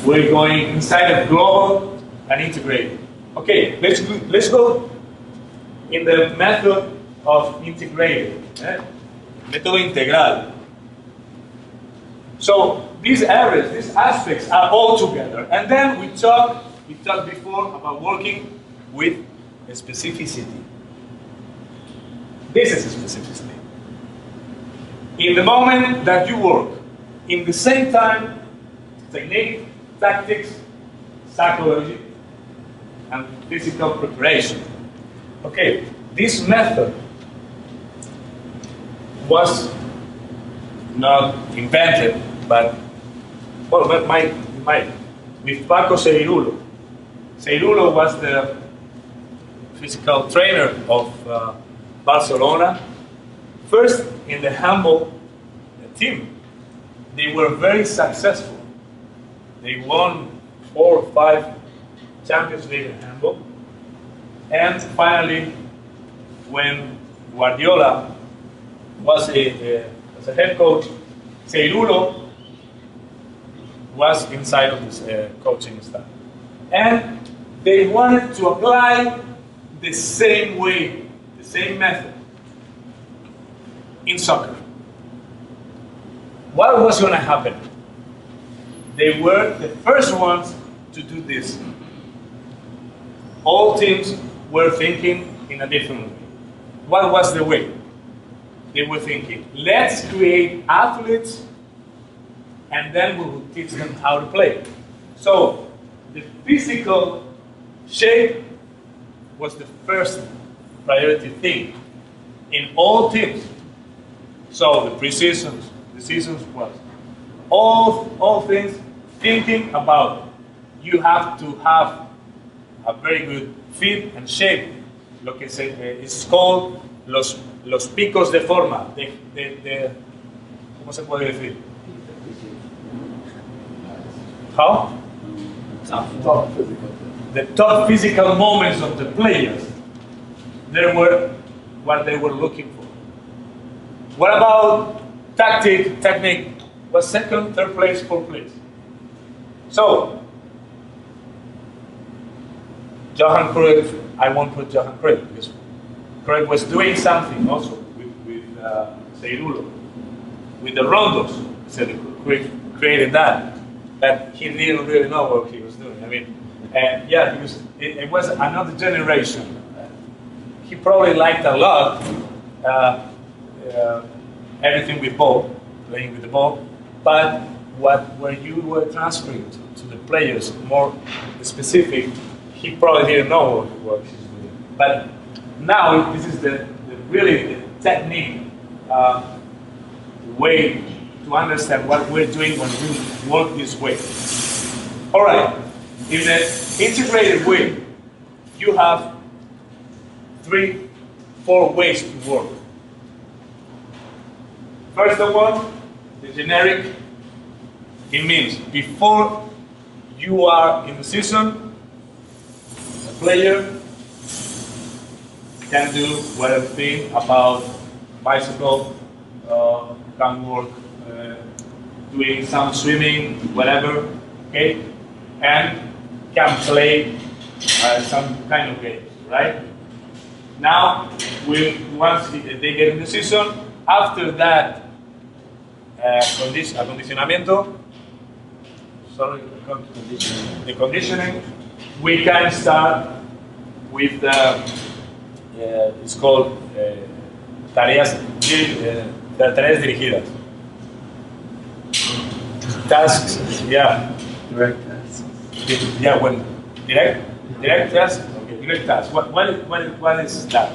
we're going inside of global and integrated. Okay, let's go in the method of integrated, método integral. So these areas, these aspects are all together, and then we talked before about working with a specificity. This is a specificity. In the moment that you work, in the same time, technique, tactics, psychology, and physical preparation. Okay, this method was not invented, but well, with Paco Seirulo. Seirulo was the physical trainer of Barcelona. First, in the handball team, they were very successful. They won 4 or 5 Champions League in handball. And finally, when Guardiola was as a head coach, Seirulo was inside of this coaching staff. And they wanted to apply the same way, the same method in soccer. What was going to happen? They were the first ones to do this. All teams were thinking in a different way. What was the way? They were thinking, let's create athletes and then we will teach them how to play. So the physical shape was the first priority thing in all teams. So the pre-seasons, the seasons was all things thinking about you have to have a very good fit and shape. Lo que is called los picos de forma. ¿Cómo se puede decir? How? The top physical moments of the players. They were what they were looking for. What about technique? Was second, third place, fourth place. So, Johan Cruyff, I won't put Johan Cruyff because Cruyff was doing something also with Seirulo, with the rondos. So Cruyff created that, but he didn't really know what he was doing. I mean, yeah, it was another generation. He probably liked a lot everything with ball, playing with the ball, but where you were transferring to the players, more specific, he probably didn't know what he's doing. But now this is the really the technique way to understand what we're doing when we work this way. All right, in the integrated way, you have 3, 4 ways to work. First of all, the generic. It means before you are in the season, a player can do whatever thing about bicycle, can work doing some swimming, whatever, okay, and can play some kind of games, right? Now, once they get in the season, after that acondicionamiento, the conditioning, we can start with it's called tareas dirigidas. Tasks, yeah. Direct tasks. Yeah, when direct tasks. Okay, direct tasks. What is that?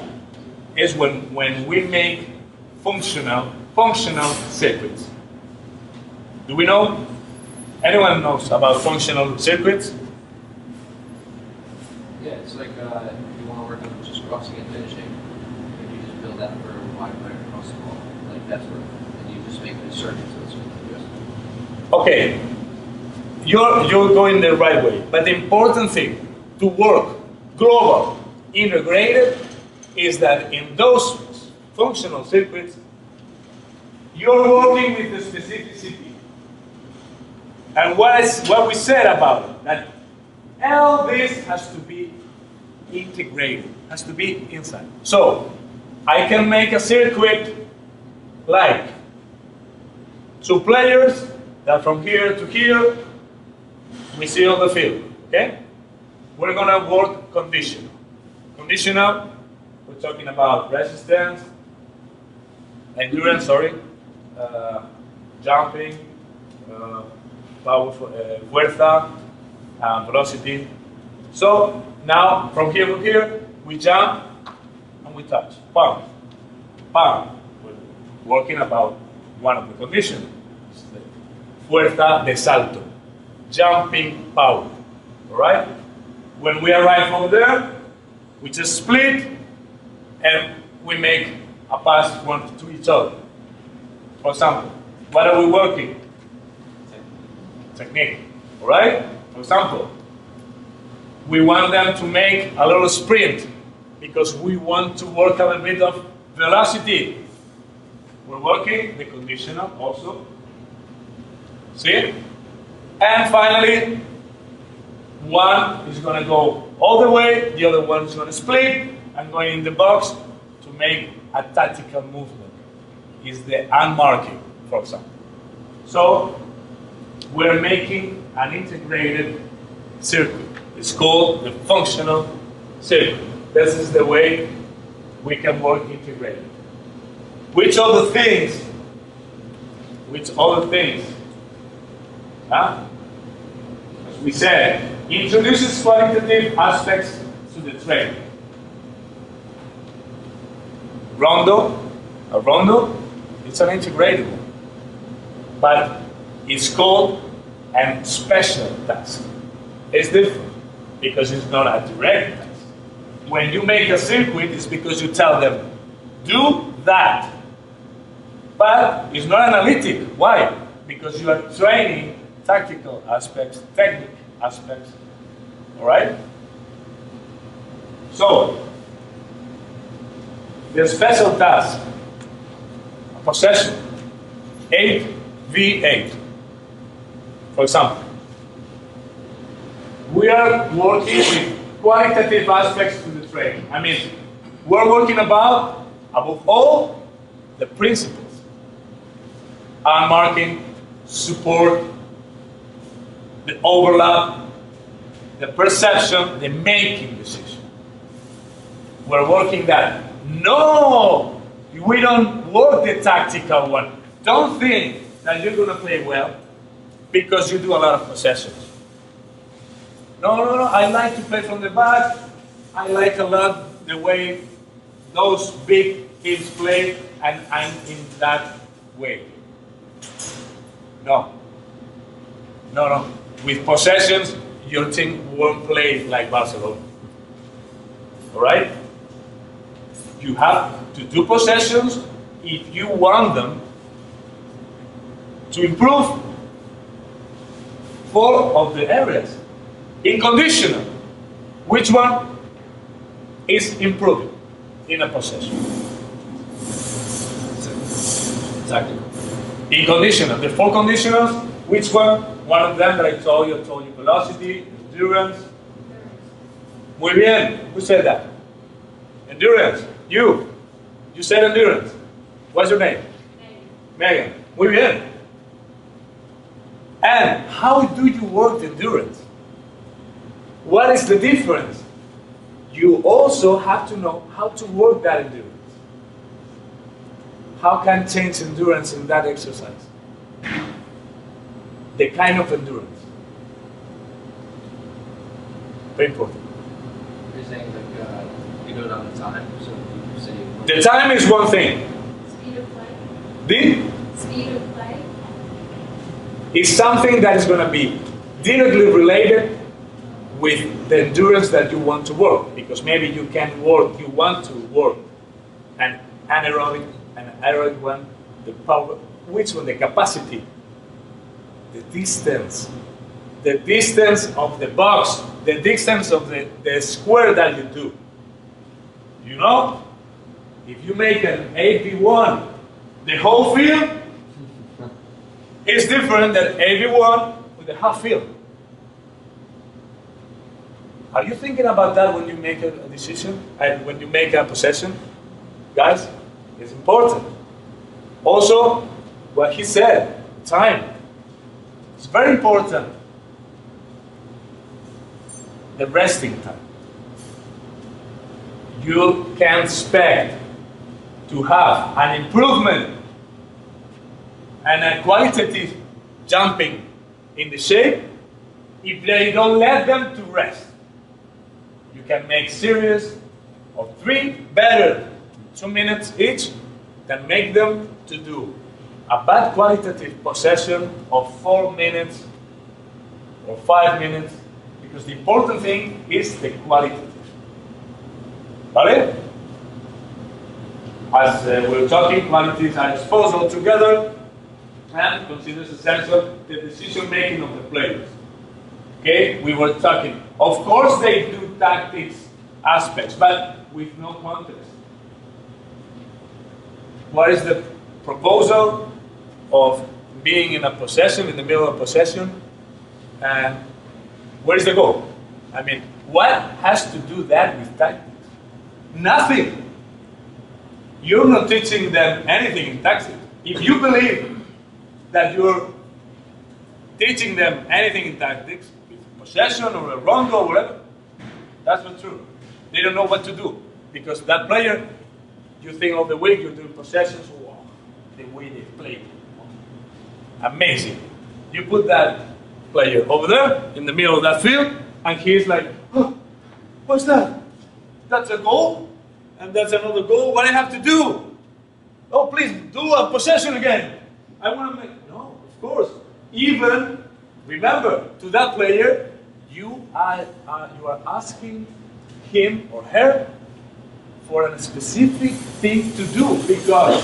Is when we make functional circuits. Do we know? Anyone knows about functional circuits? Yeah, it's like if you want to work on just crossing and finishing, and you just build that for a wide player across the ball, like that sort of, and you just make it a circuit, so it's okay, you're going the right way. But the important thing to work global, integrated, is that in those functional circuits, you're working with the specificity. And what we said about it, that all this has to be integrated, has to be inside. So, I can make a circuit like 2 players that from here to here, we see on the field, okay? We're gonna work conditional. Conditional, we're talking about resistance, endurance, jumping, power, fuerza, velocity. So now from here to here, we jump and we touch. Pump, pump. We're working about one of the conditions. Fuerza de salto, jumping power. All right. When we arrive over there, we just split and we make a pass one to each other. For example, what are we working? Technique. All right? For example, we want them to make a little sprint because we want to work a little bit of velocity. We're working the conditional also. See? And finally, one is going to go all the way, the other one is going to split and going in the box to make a tactical movement. Is the unmarking, for example. So, we're making an integrated circuit. It's called the functional circuit. This is the way we can work integrated. Which other things? Huh? As we said, introduces qualitative aspects to the training. A rondo, it's an integrated one. But it's called a special task. It's different because it's not a direct task. When you make a circuit, it's because you tell them, do that. But it's not analytic. Why? Because you are training tactical aspects, technical aspects. All right? So, the special task, a possession, 8v8. For example, we are working with qualitative aspects to the training. I mean, we're working about, above all, the principles. Unmarking, support, the overlap, the perception, the making decision. We're working that. No! We don't work the tactical one. Don't think that you're going to play well because you do a lot of possessions. No. I like to play from the back. I like a lot the way those big teams play, and I'm in that way. No. With possessions, your team won't play like Barcelona. All right? You have to do possessions if you want them to improve 4 of the areas. In conditional, which one is improving in a possession? Exactly. In conditional, the 4 conditionals, which one? One of them that I told you velocity, endurance. Muy bien. Who said that? Endurance. You said endurance. What's your name? Megan. Muy bien. And how do you work endurance? What is the difference? You also have to know how to work that endurance. How can change endurance in that exercise? The kind of endurance. Very important. You're saying like you do it on the time, so you say the time is one thing. Speed of play. The Speed of play. is something that is going to be directly related with the endurance that you want to work, because maybe you want to work an anaerobic one, the power, which one, the capacity, the distance of the box, the distance of the square that you do. You know, if you make an 8v1, the whole field is different than 8v1 with the half field. Are you thinking about that when you make a decision and when you make a possession? Guys, it's important. Also, what he said, time. It's very important. The resting time. You can expect to have an improvement and a qualitative jumping in the shape if they don't let them to rest. You can make series of 3 better 2 minutes each than make them to do a bad qualitative possession of 4 minutes or 5 minutes, because the important thing is the qualitative. Vale? As we're talking, qualities are exposed all together and considers essential the decision making of the players. Okay, we were talking. Of course, they do tactics aspects, but with no context. What is the proposal of being in a possession, in the middle of possession, and where is the goal? I mean, what has to do that with tactics? Nothing. You're not teaching them anything in tactics. If you believe that you're teaching them anything in tactics, possession or a rondo or whatever, that's not true. They don't know what to do. Because that player, you think of the week, you're doing possessions, wow, the way they play. Amazing. You put that player over there, in the middle of that field, and he's like, oh, what's that? That's a goal? And that's another goal? What do I have to do? Oh, please, do a possession again. I want to make, no, of course. Even, remember, to that player, you are asking him or her for a specific thing to do, because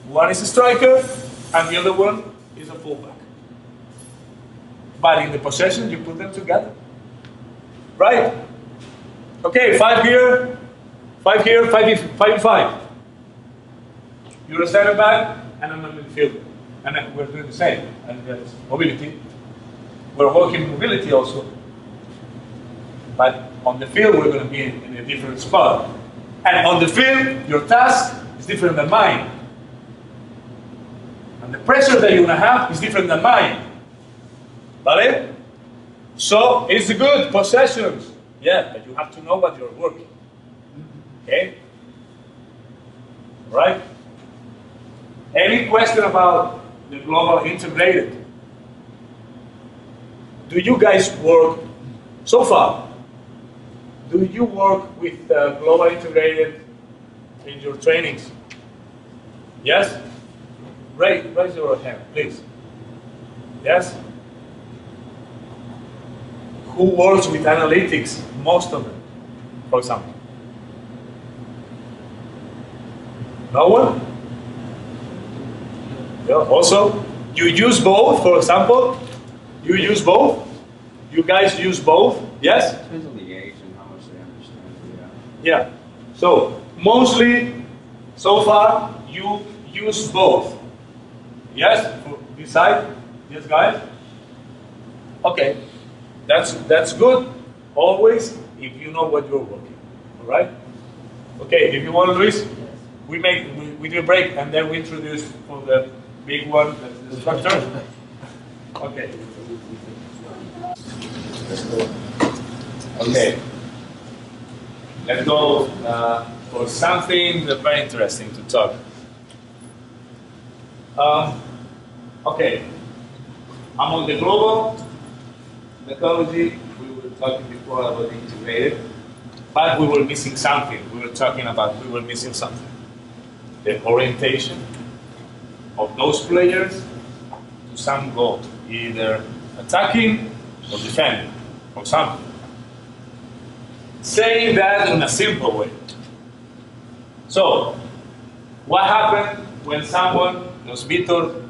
one is a striker and the other one is a fullback. But in the possession, you put them together. Right? Okay, 5 here, 5 here, 5. You're a center back and I'm a midfielder. And then we're doing the same. And there's mobility. We're working mobility also. But on the field, we're going to be in a different spot. And on the field, your task is different than mine. And the pressure that you're going to have is different than mine. Vale? So, it's good, possessions. Yeah, but you have to know what you're working. Okay? Right? Any question about the global integrated? Do you guys work, so far, do you work with global integrated in your trainings? Yes? Raise your hand, please. Yes? Who works with analytics? Most of them, for example. No one? Yeah, also, you use both, for example? You use both? You guys use both? Yes? Depends on the age and how much they understand. Yeah. So, mostly, so far, you use both. Yes? For this side? Yes, guys? Okay. That's good. Always, if you know what you're working. Alright? Okay, if you want, Luis, we do a break and then we introduce for the big one, the structure. Okay. Okay. Let's go for something very interesting to talk. Okay. I'm on the global methodology. We were talking before about the integrated, but we were missing something. We were missing something. The orientation of those players to some goal, either attacking or defending, for example. Saying that in a simple way. So, what happened when someone, was Vitor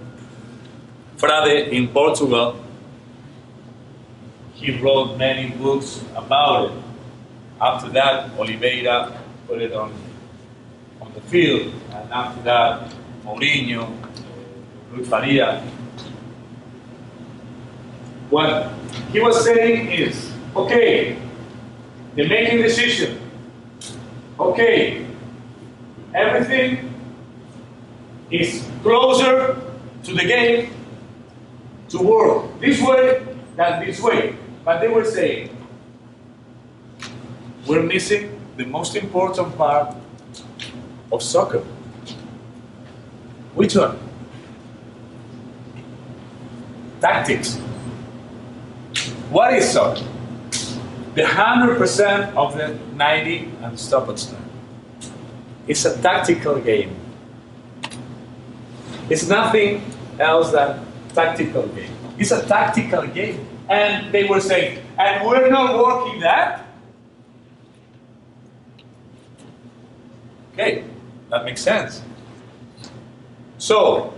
Frade in Portugal, he wrote many books about it. After that, Oliveira put it on the field, and after that, Mourinho, Luis Faria. What he was saying is, okay, they're making decision. Okay, everything is closer to the game to work this way than this way. But they were saying, we're missing the most important part of soccer. Which one? Tactics. What is soccer? The 100% of the 90 and stoppage time. It's a tactical game. It's nothing else than tactical game. It's a tactical game. And they were saying, and we're not working that? Okay, that makes sense. So,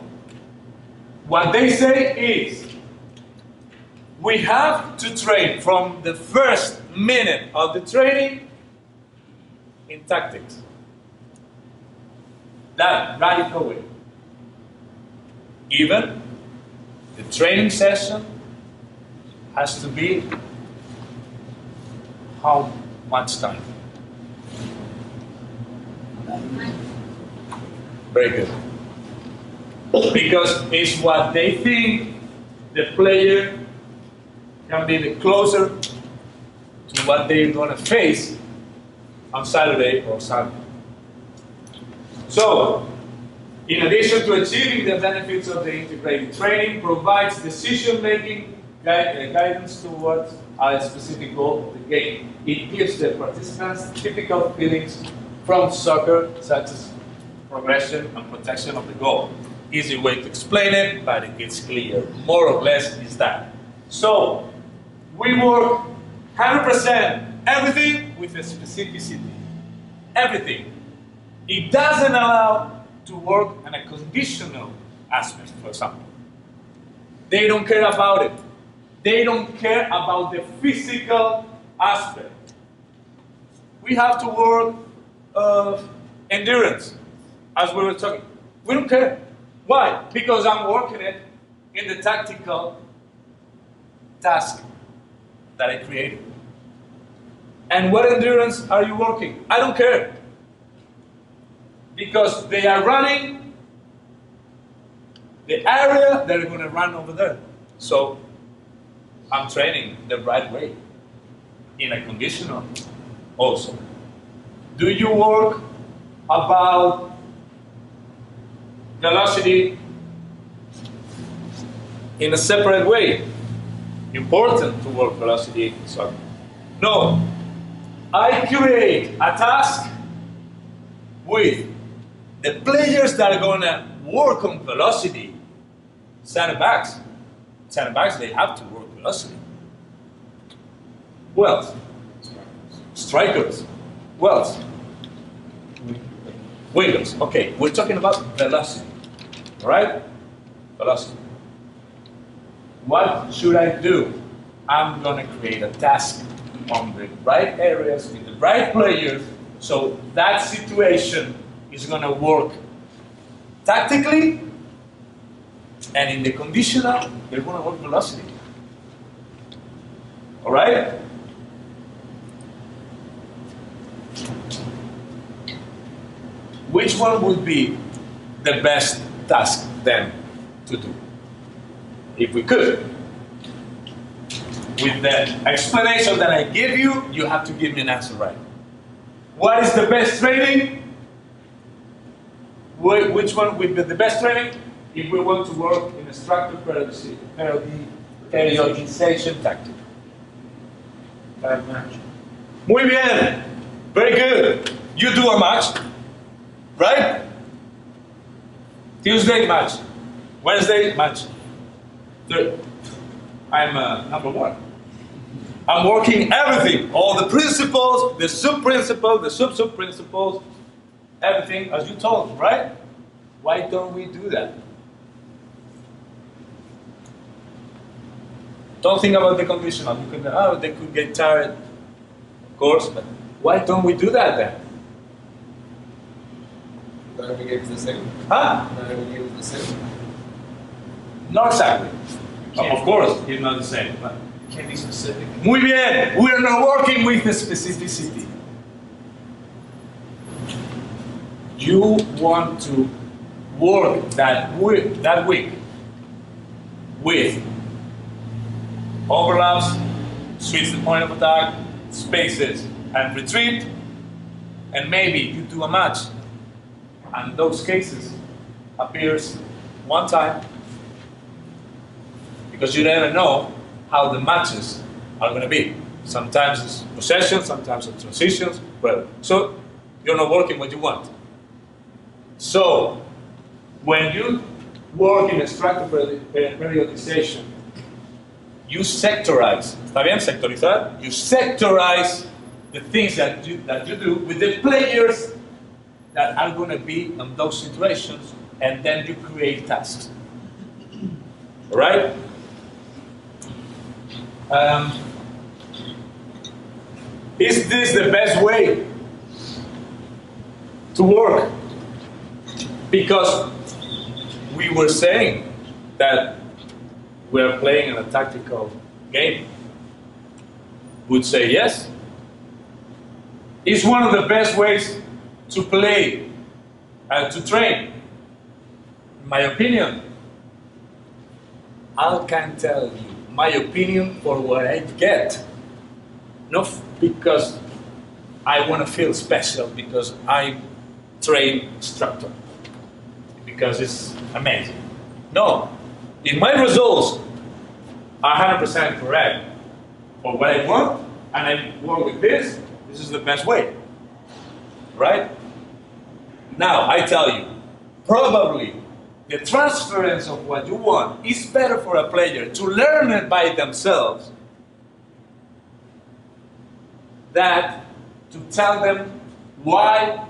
what they say is, we have to train from the first minute of the training in tactics. That radical way. Even the training session has to be how much time? Very good. Because it's what they think the player can be the closer to what they're going to face on Saturday or Sunday. So, in addition to achieving the benefits of the integrated training, provides decision-making guidance towards a specific goal of the game. It gives the participants typical feelings from soccer, such as progression and protection of the goal. Easy way to explain it, but it's clear. More or less is that. So, we work 100% everything with a specificity. Everything. It doesn't allow to work on a conditional aspect, for example. They don't care about it. They don't care about the physical aspect. We have to work endurance, as we were talking. We don't care. Why? Because I'm working it in the tactical task that I created. And what endurance are you working? I don't care. Because they are running the area they're going to run over there. So I'm training the right way in a conditional also. Do you work about velocity in a separate way? Important to work velocity. Sorry. No. I create a task with the players that are going to work on velocity. Center backs. Center backs, they have to work velocity. Who else? Strikers. Who else? Wingers. Okay, we're talking about velocity. Alright? Velocity. What should I do? I'm going to create a task on the right areas with the right players, so that situation is going to work tactically, and in the conditional, they're going to work velocity. All right? Which one would be the best task then to do? If we could. With the explanation that I give you, you have to give me an answer right. What is the best training? Which one would be the best training? If we want to work in a structured periodization tactic. Match. Muy bien. Very good. You do a match, right? Tuesday match. Wednesday match. I'm number one. I'm working everything, all the principles, the sub-principles, the sub-sub-principles, everything as you told, right? Why don't we do that? Don't think about the conditional. You can, they could get tired, of course, but why don't we do that then? Not every game is the same. Huh? Not every game is the same. Not exactly. Of course, it's not the same. But Can't be specific. muy bien, we are not working with the specificity. You want to work that week with overlaps, switch the point of attack, spaces, and retreat, and maybe you do a match, and those cases appears one time, because you never know how the matches are going to be. Sometimes it's possession, sometimes it's transitions, well, so you're not working what you want. So, when you work in a structured periodization, you sectorize. ¿Está bien? Sectorizar. You sectorize the things that you do with the players that are going to be in those situations, and then you create tasks. All right? Is this the best way to work? Because we were saying that we are playing in a tactical game. Would say yes. It's one of the best ways to play and to train. In my opinion, I can tell you my opinion for what I get. Not because I want to feel special, because I train structure, because it's amazing. No, if my results are 100% correct for what I want, and I work with this is the best way, right? Now, I tell you, probably the transference of what you want is better for a player to learn it by themselves than to tell them why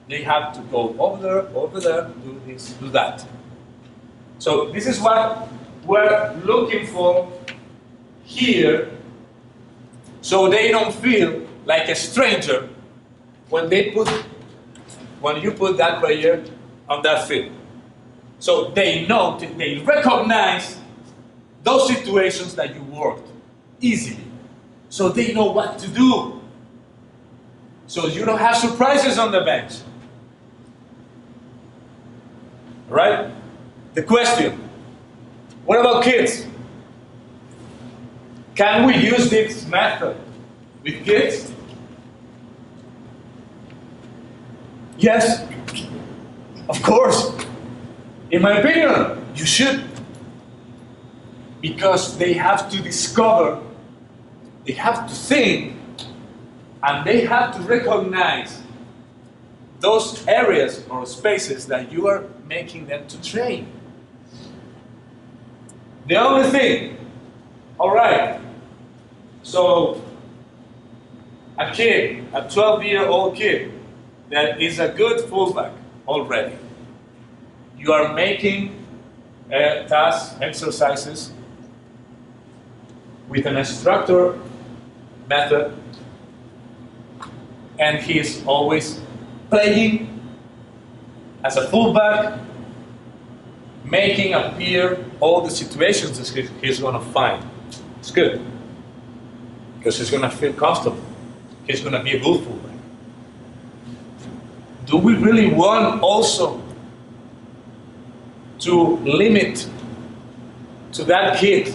they have to go over there, do this, do that. So this is what we're looking for here, so they don't feel like a stranger when you put that player on that field. So they know, they recognize those situations that you worked easily. So they know what to do. So you don't have surprises on the bench. Right? The question, what about kids? Can we use this method with kids? Yes, of course. In my opinion, you should. Because they have to discover, they have to think, and they have to recognize those areas or spaces that you are making them to train. The only thing, all right, so a kid, a 12-year-old kid that is a good fullback already, you are making tasks, exercises with an instructor method, and he is always playing as a fullback, making appear all the situations that he's going to find. It's good, because he's going to feel comfortable. He's going to be a good fullback. Do we really want also to limit to that kid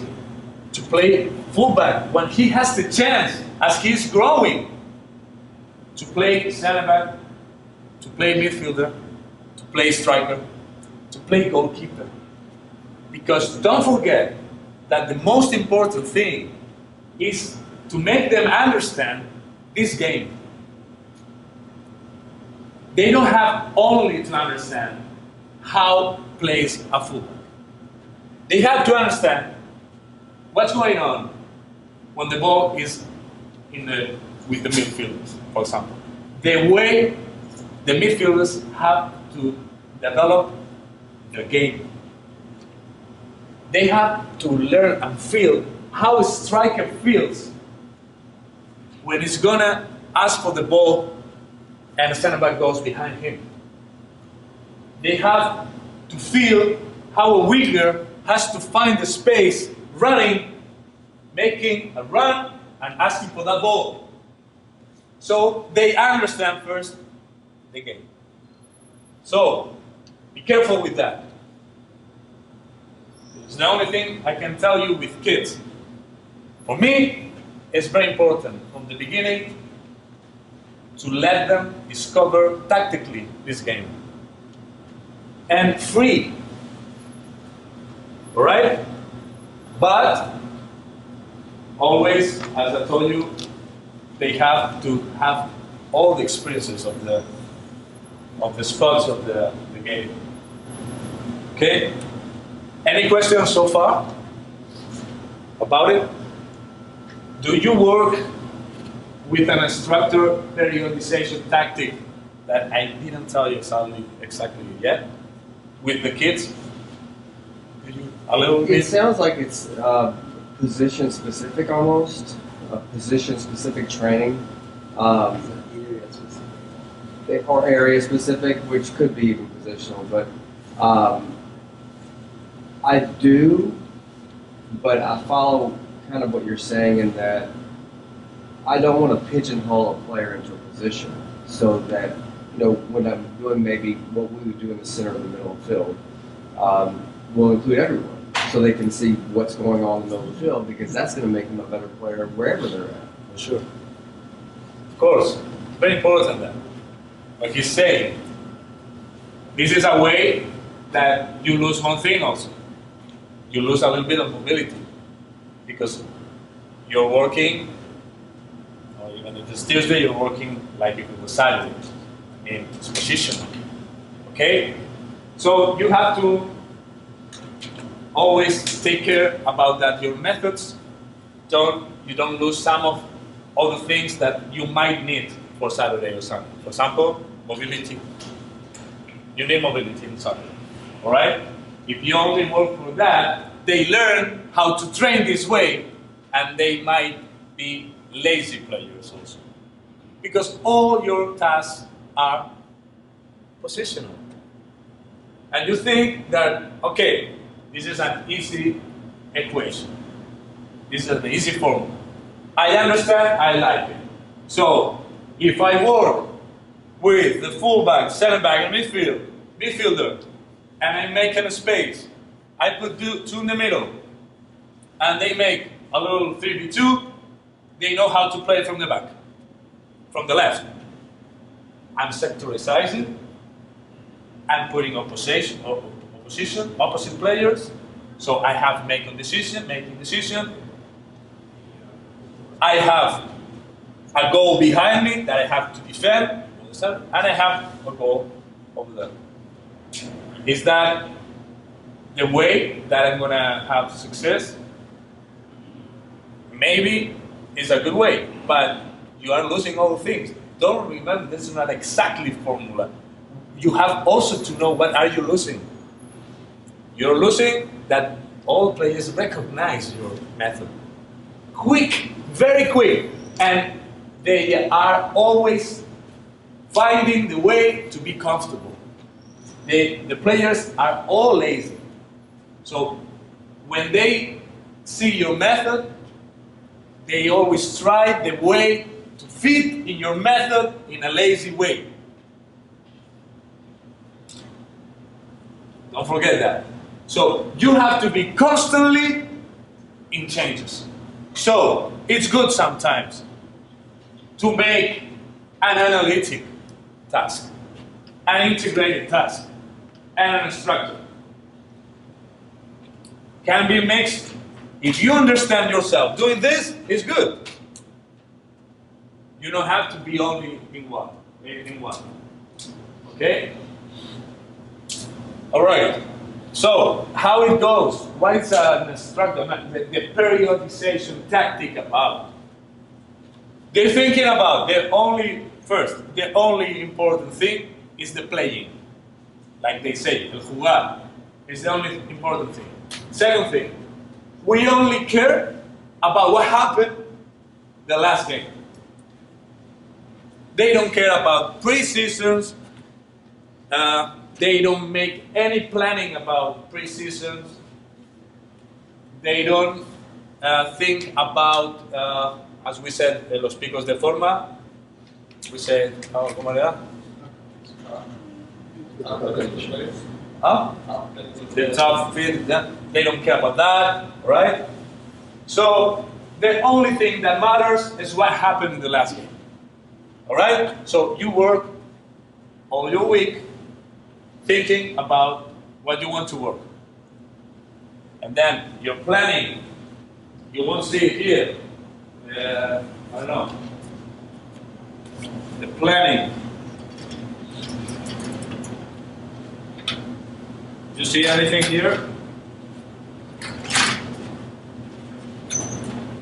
to play fullback when he has the chance, as he's growing, to play center back, to play midfielder, to play striker, to play goalkeeper? Because don't forget that the most important thing is to make them understand this game. They don't have only to understand how plays a football. They have to understand what's going on when the ball is with the midfielders, for example. The way the midfielders have to develop their game. They have to learn and feel how a striker feels when he's gonna ask for the ball and the center back goes behind him. They have to feel how a winger has to find the space running, making a run, and asking for that ball. So they understand first the game. So be careful with that. It's the only thing I can tell you with kids. For me, it's very important from the beginning to let them discover tactically this game. And free. Alright? But always, as I told you, they have to have all the experiences of the spots of the game. Okay? Any questions so far about it? Do you work with an instructor periodization tactic that I didn't tell you exactly yet with the kids? Do you a little bit? It sounds like it's position specific almost, position specific training, or area specific, which could be even positional. But I do, but I follow kind of what you're saying in that I don't want to pigeonhole a player into a position, so that, you know, when I'm doing maybe what we would do in the center of the middle of the field, we'll include everyone so they can see what's going on in the middle of the field, because that's going to make them a better player wherever they're at. For sure. Of course. Very important that. Like he's saying, this is a way that you lose one thing also. You lose a little bit of mobility because you're working, or even if it's Tuesday, you're working like if it was Saturday. I mean, it's positional. Okay? So you have to always take care about that. Your methods, you don't lose some of all the things that you might need for Saturday or Sunday. For example, mobility. You need mobility in Saturday. All right? If you only work for that, they learn how to train this way, and they might be lazy players also. Because all your tasks are positional. And you think that, okay, this is an easy equation. This is an easy formula. I understand, I like it. So, if I work with the fullback, center back, and midfielder, and I make a space, I put two in the middle, and they make a little 3v2, they know how to play from the back, from the left. I'm sectorizing, I'm putting opposite players, so I have making decision. I have a goal behind me that I have to defend, and I have a goal over there. Is that the way that I'm gonna have success? Maybe it's a good way, but you are losing all the things. Don't remember, this is not exactly formula. You have also to know what are you losing. You're losing that all players recognize your method. Quick, very quick, and they are always finding the way to be comfortable. The players are all lazy. So when they see your method, they always try the way to fit in your method in a lazy way. Don't forget that. So you have to be constantly in changes. So it's good sometimes to make an analytic task, an integrated task, and an instructor. Can be mixed. If you understand yourself, doing this is good. You don't have to be only in one. Okay? All right. So, how it goes? What is an instructor, the periodization tactic about? They're thinking about the only important thing is the playing. Like they say, el jugar is the only important thing. Second thing, we only care about what happened the last game. They don't care about pre-seasons. They don't make any planning about pre-seasons. they don't think about, as we said, los picos de forma. We say, ¿cómo le da? The top fit, they don't care about that, right? So the only thing that matters is what happened in the last game. All right? So you work all your week thinking about what you want to work. And then you're planning. You won't see it here. I don't know. The planning. You see anything here?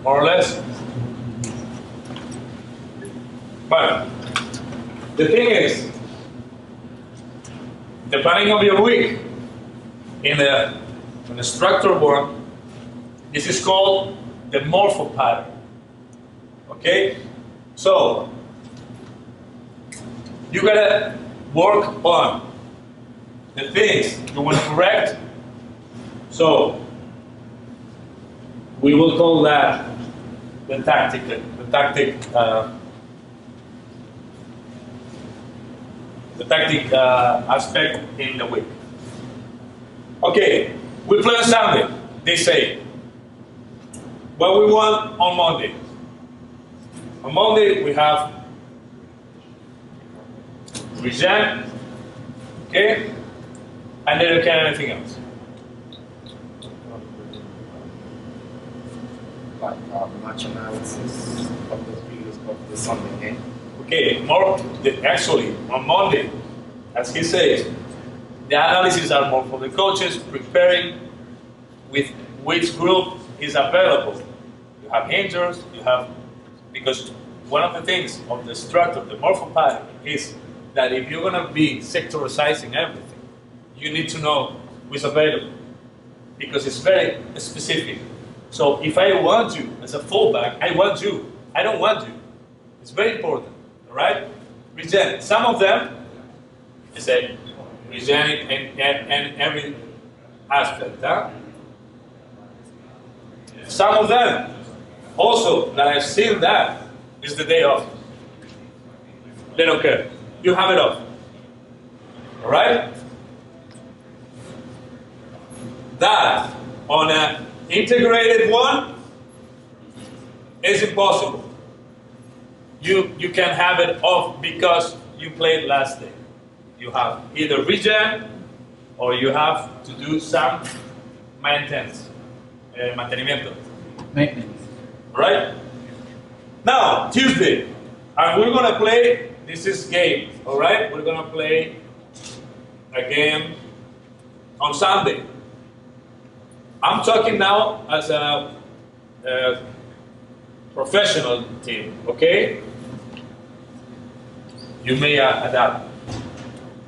More or less? But the thing is, the planning of your week in a structured one, this is called the morpho pattern. Okay? So, you gotta work on the things you want to correct. So, we will call that the tactic aspect in the week. Okay, we play on Sunday. They say, what we want on Monday. On Monday we have regen, okay, and they don't care anything else. Like match analysis of the Sunday game. Okay, actually on Monday, as he says, the analysis are more for the coaches preparing with which group is available. You have injuries, because one of the things of the structure, the morpho pattern, is that if you're going to be sectorizing everything, you need to know who's available, because it's very specific. So if I want you as a fullback, I want you. I don't want you. It's very important, all right? Regen. Some of them, I say, regen in every aspect. Huh? Some of them, also, that I've seen that, is the day off. They don't care. You have it off. All right? That, on an integrated one, is impossible. You can have it off because you played last day. You have either regen or you have to do some maintenance. Mantenimiento. Maintenance. Right? Now, Tuesday, and we're going to play, this is game, all right? We're going to play a game on Sunday. I'm talking now as a professional team, okay? You may adapt.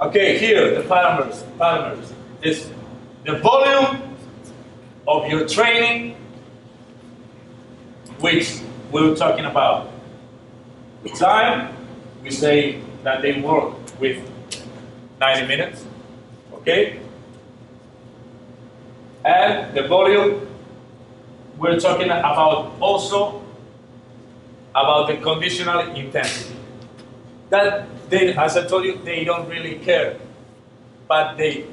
Okay, here, the parameters is the volume of your training, which we were talking about. The time, we say that they work with 90 minutes, okay? And the volume, we're talking about also about the conditional intensity. That they, as I told you, they don't really care, but they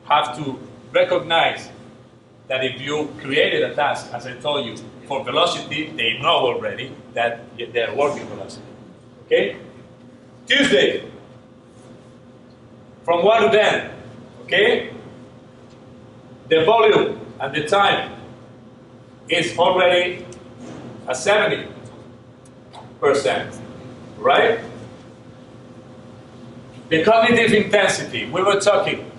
have to recognize that if you created a task, as I told you, for velocity, they know already that they're working velocity. Okay? Tuesday, from 1 to 10, okay? The volume and the time is already at 70%, right? The cognitive intensity, we were talking.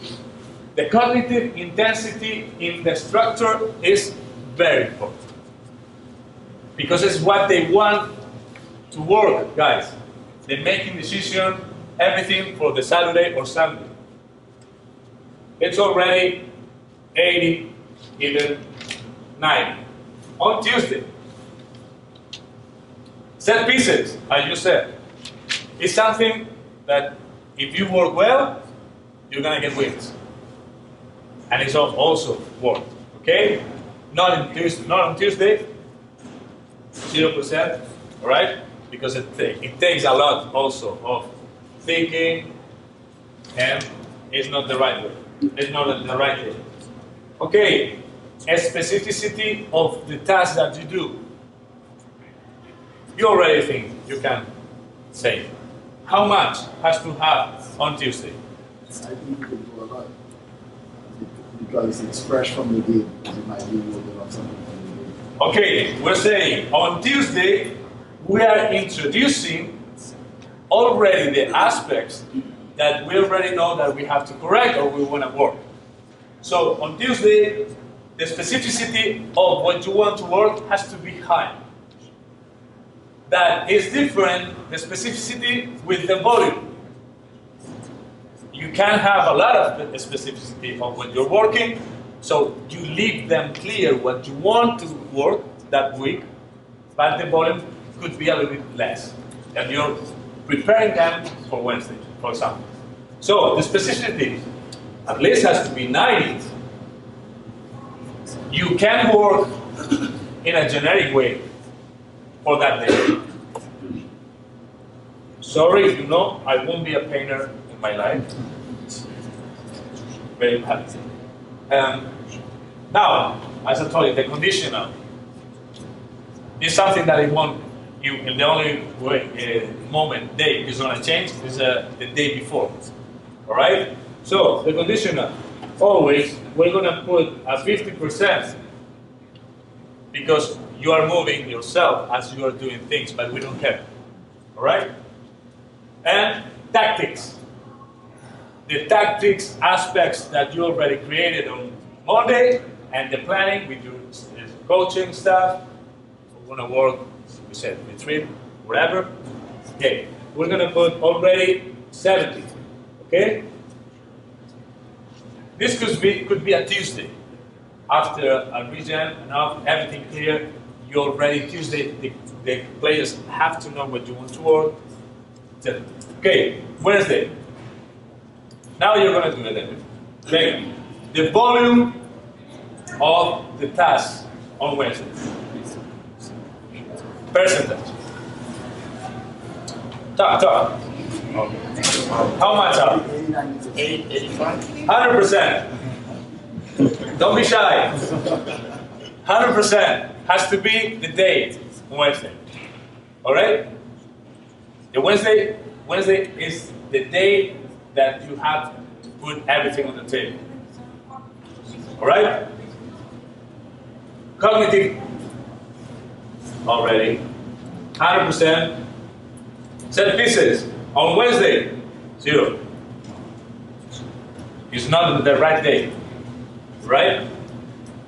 The cognitive intensity in the structure is very important. Because it's what they want to work, guys. They're making decision, everything for the Saturday or Sunday. It's already 80, even 90. On Tuesday, set pieces, as you said, is something that if you work well, you're going to get wins. And it's also work, okay? Not on Tuesday. 0%. All right, because it takes a lot also of thinking, and it's not the right way. It's not the right way. Okay, a specificity of the task that you do. You already think you can say how much has to have on Tuesday. I think you can do a lot because it's fresh from the game. You might be working on something from the game. Okay, we're saying on Tuesday we are introducing already the aspects that we already know that we have to correct or we want to work. So on Tuesday, the specificity of what you want to work has to be high. That is different, the specificity with the volume. You can have a lot of specificity of what you're working, so you leave them clear what you want to work that week, but the volume could be a little bit less. And you're preparing them for Wednesday, for example. So the specificity at least has to be 90. You can work in a generic way for that day. Sorry, you know, I won't be a painter in my life. Very happy. Now, as I told you, the conditional is something that it won't. The only way, moment, day is going to change is the day before. All right. So the conditional, always we're going to put a 50% because you are moving yourself as you are doing things, but we don't care. All right. And tactics. The tactics aspects that you already created on Monday, and the planning with your coaching stuff. We're going to work, we said, retreat, whatever. Okay, we're going to put already 70. Okay? This could be a Tuesday. After a regen, enough, everything clear, you already Tuesday, the players have to know what you want to work. Okay, Wednesday. Now you're going to do it. Okay, the volume of the task on Wednesday. Percentage. Talk. How much up? 85. 100%. Don't be shy. 100% has to be the date on Wednesday. All right? The Wednesday is the day that you have to put everything on the table. All right? Cognitive. Already. 100%. Set pieces. On Wednesday, 0. It's not the right day. Right?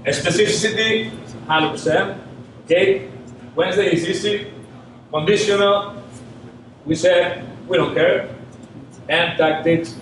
A specificity, 100%. Okay? Wednesday is easy. Conditional, we said we don't care. And tactics,